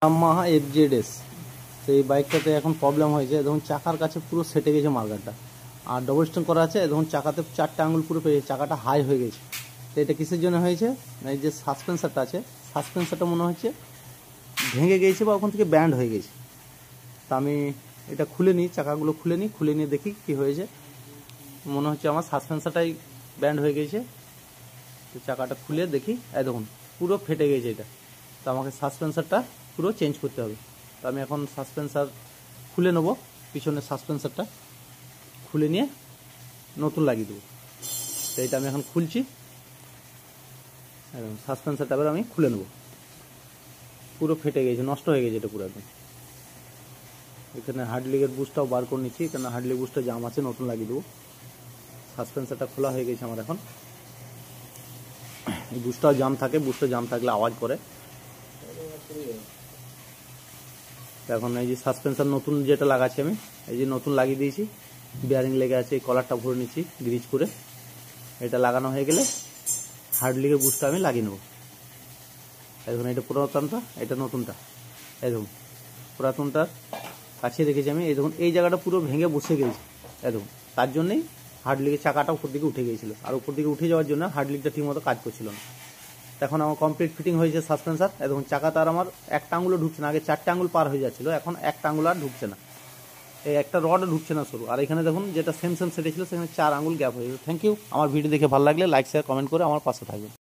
Yamaha FZS সেই বাইকটাতে এখন problem হয়েছে। দেখুন চাকার কাছে পুরো সেটে গেছে মার্গারটা, আর ডবল স্টোন করা আছে। দেখুন চাকাতে 4টে আঙুল পুরো পেয়ে চাকাটা হাই হয়ে গেছে। তো এটা কিসের জন্য হয়েছে? এই যে সাসপেন্সারটা আছে, সাসপেন্সারটা মনে হচ্ছে ভেঙে গিয়েছে বা ওখান থেকে ব্যান্ড হয়ে গেছে। তা আমি এটা খুলে নিই, চাকাগুলো খুলে নিয়ে দেখি কি হয়েছে। মনে হচ্ছে আমার সাসপেন্সারটাই ব্যান্ড হয়ে গেছে। তো চাকাটা খুলে দেখি, এই দেখুন পুরো ফেটে গেছে এটা। তো আমাকে সাসপেন্সারটা পুরো চেঞ্জ করতে হবে। তো আমি এখন সাসপেন্সার খুলে নেব, পিছনের সাসপেন্সারটা খুলে নিয়ে নতুন লাগিয়ে দেবো। তো এটা আমি এখন খুলছি, সাসপেন্সারটা এবার আমি খুলে নেব। পুরো ফেটে গেছে, নষ্ট হয়ে গেছে এটা পুরো একদম। এখানে হার্ডলিকের বুস্টটাও বার করে নিচ্ছি, এখানে হার্ডলিক বুস্টটা জাম আছে, নতুন লাগিয়ে দেবো। সাসপেন্সারটা খোলা হয়ে গেছে আমার এখন। এই বুস্টটাও জাম থাকে, বুস্টটা জাম থাকলে আওয়াজ করে। এখন এই যে সাসপেন্সার নতুন যেটা লাগাচ্ছি আমি, এই যে নতুন লাগিয়ে দিয়েছি, বিয়ারিং লেগে আছে, এই কলারটা ভরে নিচ্ছি গ্রিজ করে। এটা লাগানো হয়ে গেলে হার্ডলিকের বুস্টটা আমি লাগিয়ে নেব। এখন এটা পুরাতনটা, এটা নতুনটা। এই দেখুন পুরাতনটার কাছে রেখেছি আমি। এই দেখুন এই জায়গাটা পুরো ভেঙে বসে গেছে, এই দেখুন। তার জন্যই হার্ডলিকের চাকাটা উপর দিকে উঠে গিয়েছিল, আর উপর দিকে উঠে যাওয়ার জন্য হার্ডলিকটা ঠিকমতো কাজ করছিল না। এখন আমার কমপ্লিট ফিটিং হয়েছে সাসপেন্সার। দেখুন চাকাতে আর আমার একটা আঙুলও ঢুকছে না, আগে 4টে আঙুল পার হয়ে যাচ্ছিল, এখন একটা আঙুল আর ঢুকছে না। এই একটা রডও ঢুকছে না সরু। আর এখানে দেখুন যেটা সেম সেটে ছিল সেখানে 4 আঙুল গ্যাপ হয়ে গেছে। Thank you. আমার ভিডিও দেখে ভালো লাগলে লাইক শেয়ার কমেন্ট করে আমার পাশে থাকবেন।